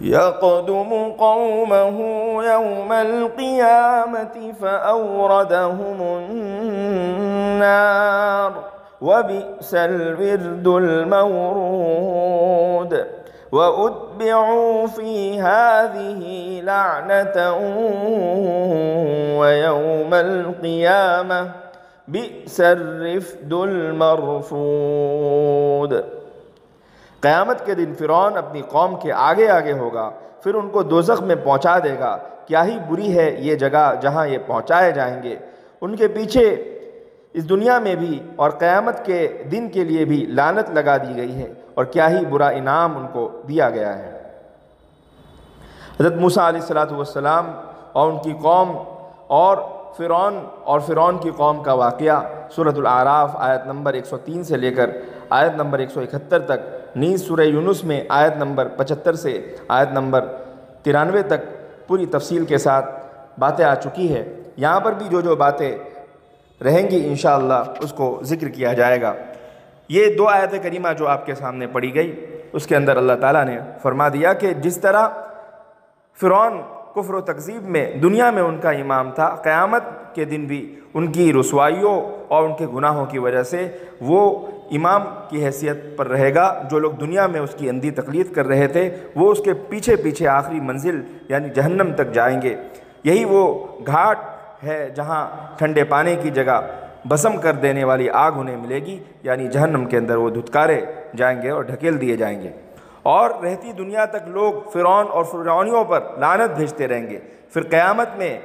يقدم قومه يوم القيامة فأوردهم النار وبئس الورد المورود وأتبعوا في هذه لعنة ويوم القيامة بئس الرفد المرفود۔ قیامت کے دن فرعون اپنی قوم کے آگے آگے ہوگا، پھر ان کو دوزخ میں پہنچا دے گا۔ کیا ہی بری ہے یہ جگہ جہاں یہ پہنچائے جائیں گے۔ ان کے پیچھے اس دنیا میں بھی اور قیامت کے دن کے لیے بھی لعنت لگا دی گئی ہے، اور کیا ہی برا انعام ان کو دیا گیا ہے۔ حضرت موسیٰ علیہ السلام اور ان کی قوم اور فرعون کی قوم کا واقعہ سورۃ الاعراف آیت نمبر 103 سے لے کر آیت نمبر 171 تک، نیز سورہ یونس میں آیت نمبر 75 سے آیت نمبر 93 تک پوری تفصیل کے ساتھ باتیں آ چکی ہے۔ یہاں پر بھی جو باتیں رہیں گی انشاءاللہ اس کو ذکر کیا جائے گا۔ یہ 2 آیت کریمہ جو آپ کے سامنے پڑھی گئی، اس کے اندر اللہ تعالیٰ نے فرما دیا کہ جس طرح فرعون کفر و تکذیب میں دنیا میں ان کا امام تھا، قیامت کے دن بھی ان کی رسوائیوں اور ان کے گناہوں کی وجہ سے وہ امام کی حیثیت پر رہے گا۔ جو لوگ دنیا میں اس کی اندھی تقلید کر رہے تھے وہ اس کے پیچھے پیچھے آخری منزل یعنی جہنم تک جائیں گے۔ یہی وہ گھاٹ ہے جہاں ٹھنڈے پانی کی جگہ بسم کر دینے والی آگ انہیں ملے گی، یعنی جہنم کے اندر وہ دھتکارے جائیں گے اور ڈھکیل دیے جائیں گے۔ اور رہتی دنیا تک لوگ فرعون اور فرعونیوں پر لعنت بھیجتے رہیں گے۔ پھر قیامت میں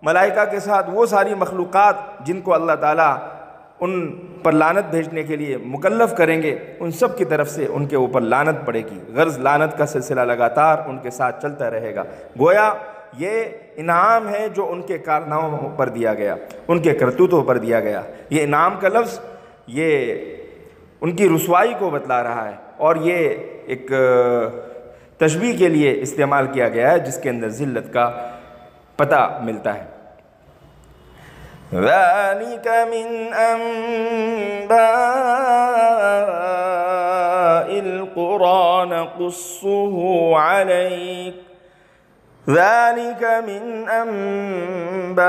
ملائکہ کے ساتھ وہ ساری مخلوقات جن کو اللہ تعالیٰ ان پر لعنت بھیجنے کے لیے مکلف کریں گے، ان سب کی طرف سے ان کے اوپر لعنت پڑے گی۔ غرض لعنت کا سلسلہ لگاتار ان کے ساتھ چلتا رہے گا۔ گویا یہ انعام ہے جو ان کے کارناموں پر دیا گیا، ان کے کرتوتوں پر دیا گیا۔ یہ انعام کا لفظ یہ ان کی رسوائی کو بتلا رہا ہے، اور یہ ایک تشبیہ کے لیے استعمال کیا گیا ہے جس کے اندر ذلت کا پتہ ملتا ہے۔ ذَلِكَ مِنْ أَنْبَاءِ الْقُرَىٰ نَقُصُّهُ عَلَيْكَ ذَلِكَ مِنْ أَنْبَاءِ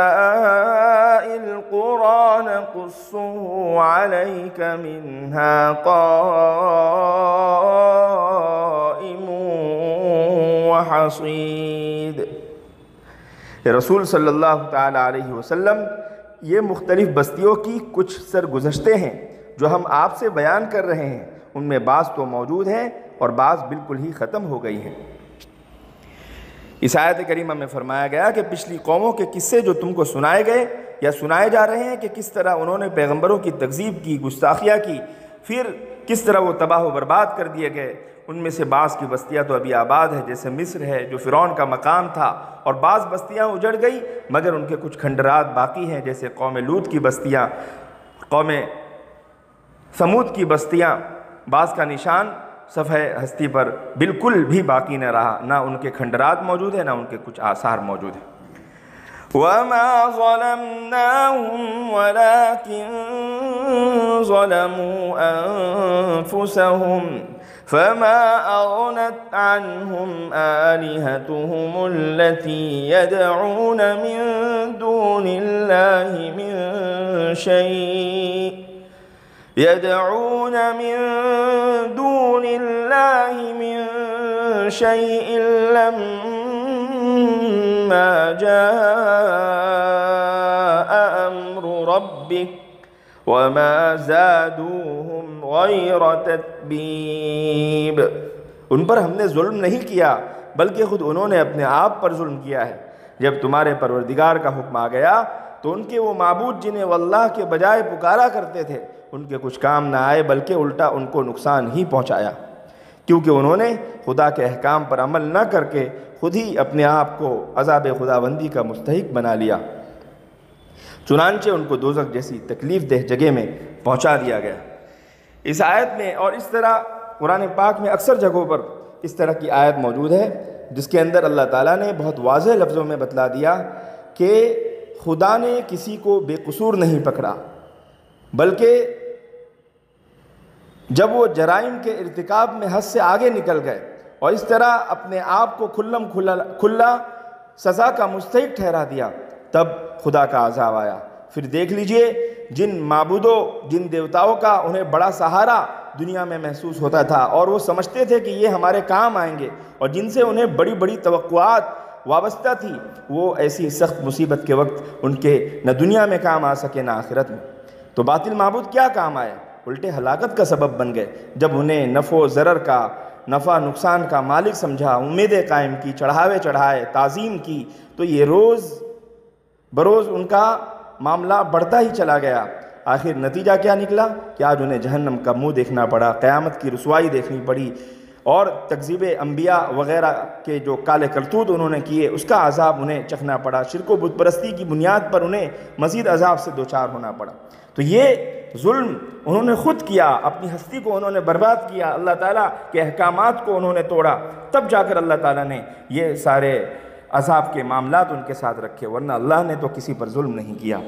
الْقُرَىٰ نَقُصُّهُ عَلَيْكَ مِنْهَا قَائِمٌ وَحَصِيدٌ۔ رسول صلی اللہ تعالیٰ علیہ وسلم یہ مختلف بستیوں کی کچھ سرگزشتیں ہیں جو ہم آپ سے بیان کر رہے ہیں، ان میں بعض تو موجود ہیں اور بعض بالکل ہی ختم ہو گئی ہیں۔ اس آیت کریمہ میں فرمایا گیا کہ پچھلی قوموں کے قصے جو تم کو سنائے گئے یا سنائے جا رہے ہیں کہ کس طرح انہوں نے پیغمبروں کی تکذیب کی، گستاخیاں کی، پھر کس طرح وہ تباہ و برباد کر دیے گئے۔ ان میں سے بعض کی بستیاں تو ابھی آباد ہے، جیسے مصر ہے جو فرعون کا مقام تھا، اور بعض بستیاں اجڑ گئی مگر ان کے کچھ کھنڈرات باقی ہیں، جیسے قوم لوط کی بستیاں، قوم ثمود کی بستیاں۔ بعض کا نشان صفحہ ہستی پر بالکل بھی باقی نہ رہا، نہ ان کے کھنڈرات موجود ہیں، نہ ان کے کچھ آثار موجود ہیں۔ وَمَا ظَلَمْنَاهُمْ وَلَكِنْ ظَلَمُوا أَنفُسَهُمْ فَمَا أَغْنَتْ عَنْهُمْ آلِهَتُهُمُ الَّتِي يَدْعُونَ مِن دُونِ اللَّهِ مِن شَيْءٍ لَّمَّا جَاءَ أَمْرُ رَبِّكَ وَمَا زَادُوهُمْ غَيْرَ تَتْبِيبٍ۔ ان پر ہم نے ظلم نہیں کیا بلکہ خود انہوں نے اپنے آپ پر ظلم کیا ہے۔ جب تمہارے پروردگار کا حکم آ گیا تو ان کے وہ معبود جنہیں وہ اللہ کے بجائے پکارا کرتے تھے ان کے کچھ کام نہ آئے بلکہ الٹا ان کو نقصان ہی پہنچایا، کیونکہ انہوں نے خدا کے احکام پر عمل نہ کر کے خود ہی اپنے آپ کو عذاب خداوندی کا مستحق بنا لیا۔ چنانچہ ان کو دوزخ جیسی تکلیف دہ جگہ میں پہنچا دیا گیا۔ اس آیت میں اور اس طرح قرآن پاک میں اکثر جگہوں پر اس طرح کی آیت موجود ہے جس کے اندر اللہ تعالیٰ نے بہت واضح لفظوں میں بتلا دیا کہ خدا نے کسی کو بے قصور نہیں پکڑا، بلکہ جب وہ جرائم کے ارتکاب میں حد سے آگے نکل گئے اور اس طرح اپنے آپ کو کھلا سزا کا مستحق ٹھہرا دیا، تب خدا کا عذاب آیا۔ پھر دیکھ لیجئے جن معبودوں، جن دیوتاؤں کا انہیں بڑا سہارا دنیا میں محسوس ہوتا تھا اور وہ سمجھتے تھے کہ یہ ہمارے کام آئیں گے، اور جن سے انہیں بڑی بڑی توقعات وابستہ تھی، وہ ایسی سخت مصیبت کے وقت ان کے نہ دنیا میں کام آ سکے نہ آخرت میں، تو باطل معبود کیا کام آئے؟ الٹے ہلاکت کا سبب بن گئے۔ جب انہیں نفع و ضرر کا، نفع نقصان کا مالک سمجھا، امیدیں قائم کی، چڑھاوے چڑھائے، تعظیم کی، تو یہ روز بروز ان کا معاملہ بڑھتا ہی چلا گیا۔ آخر نتیجہ کیا نکلا کہ آج انہیں جہنم کا منہ دیکھنا پڑا، قیامت کی رسوائی دیکھنی پڑی، اور تکذیب انبیاء وغیرہ کے جو کالے کرتوت انہوں نے کیے اس کا عذاب انہیں چکھنا پڑا، شرک و بت پرستی کی بنیاد پر انہیں مزید عذاب سے دوچار ہونا پڑا۔ تو یہ ظلم انہوں نے خود کیا، اپنی ہستی کو انہوں نے برباد کیا، اللہ تعالیٰ کے احکامات کو انہوں نے توڑا، تب جا کر اللہ تعالیٰ نے یہ سارے عذاب کے معاملات ان کے ساتھ رکھے، ورنہ اللہ نے تو کسی پر ظلم نہیں کیا۔